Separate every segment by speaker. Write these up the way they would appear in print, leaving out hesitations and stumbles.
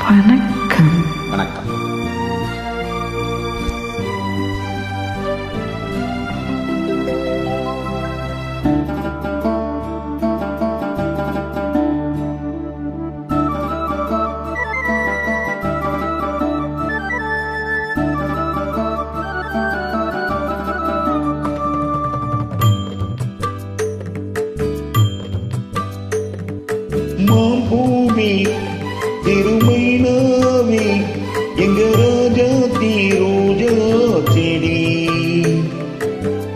Speaker 1: வணக்கம்.
Speaker 2: வணக்கம்.
Speaker 3: மாம்பூமி திருமைனாவே எங்க ராஜா ரோஜா செடி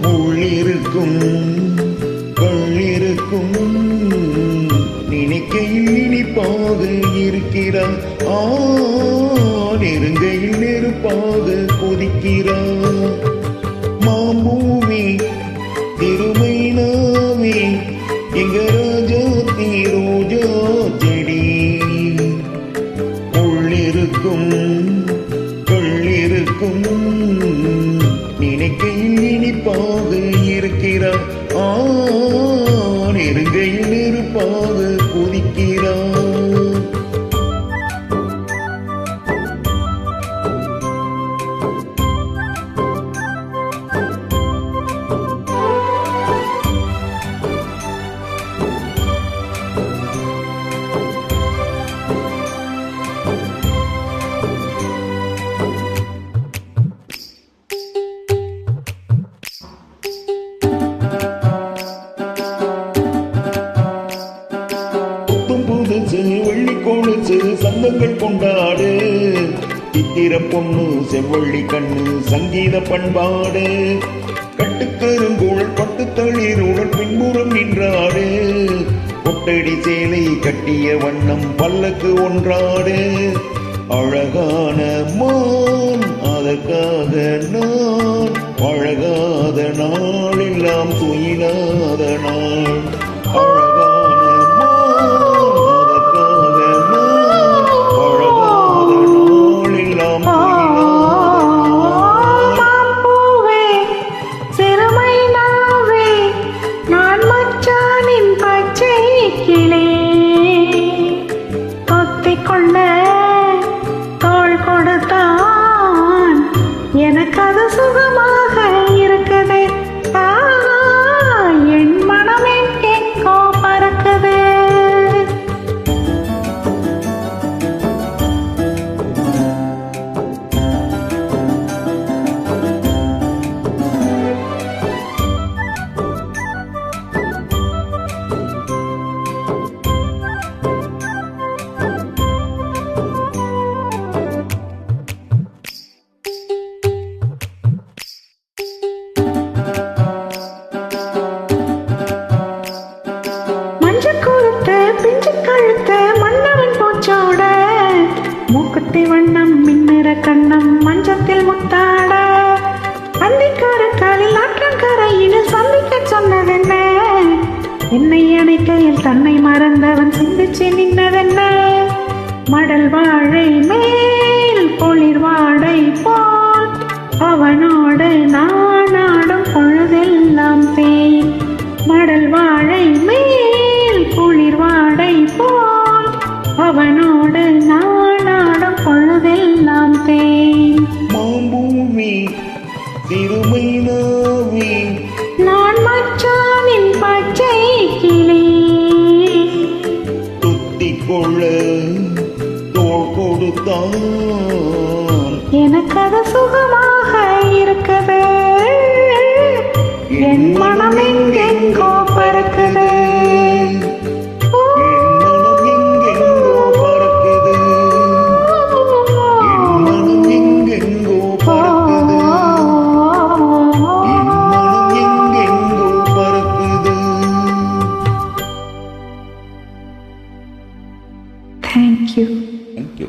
Speaker 3: முள்ளிருக்கும் கள்ளிருக்கும் நினைக்கையில் இனிப்பாக இருக்கிறான் நெருங்கையில் நெருப்பாக கொதிக்கிறான். மாம்பூமி திருமைனாவே எங்க ராஜா ரோஜா செடி உள்ளிருக்கும் கொள்ளிருக்கும் நினைக்கையில் இனிப்பாக இருக்கிறான் நெருங்கையில் நெருப்பாக கொதிக்கிறான். வெள்ளி கொலுசு சங்கங்கள் கொண்டாடு சித்திர பொண்ணு செவ்வள்ளி கண்ணு சங்கீத பண்பாடு கட்டுக்கருங்கூழல் பட்டு தளிர் உடல் பின்புறம் நின்றாடு கொட்டடி சேலை கட்டிய வண்ணம் பல்லக்கு ஒன்றாடு அழகான மான் அதற்காக நான் அழகாத நாள் எல்லாம் துயிலாத நாள்
Speaker 1: எனக்கு அது சுகமாக இருக்குது. என் மனமே எங்கோ பறக்குது. மூக்குத்தி வண்ணம் மின்னிற கண்ணம் மஞ்சத்தில் முத்தாட அந்திக்கார காலில் ஆற்றங்கரையில் சந்திக்க சொன்னதென்ன என்னை அணைக்கையில் தன்னை மறந்தவன் சிந்திச்சு நின்னதென்ன மடல் வாழை மேல் குளிர் வாடை போல் அவனோடு நான் ஆடும் பொழுதெல்லாம் தேய் மடல் வாழை மேல் குளிர் வாடை போல் அவனோடு நான் ஆடும் பொழுதெல்லாம் தேய்.
Speaker 3: மாம்பூமி திருமைனாவே
Speaker 1: நான் மச்சானின் பச்சை கிளி
Speaker 3: துத்திக் கொள்ள தோள் கொடுத்தான்
Speaker 1: எனக்கு அது சுகமாக இருக்குது. என் மனம் எங்கெங்கோ பறக்குது. Thank you.
Speaker 2: Thank you.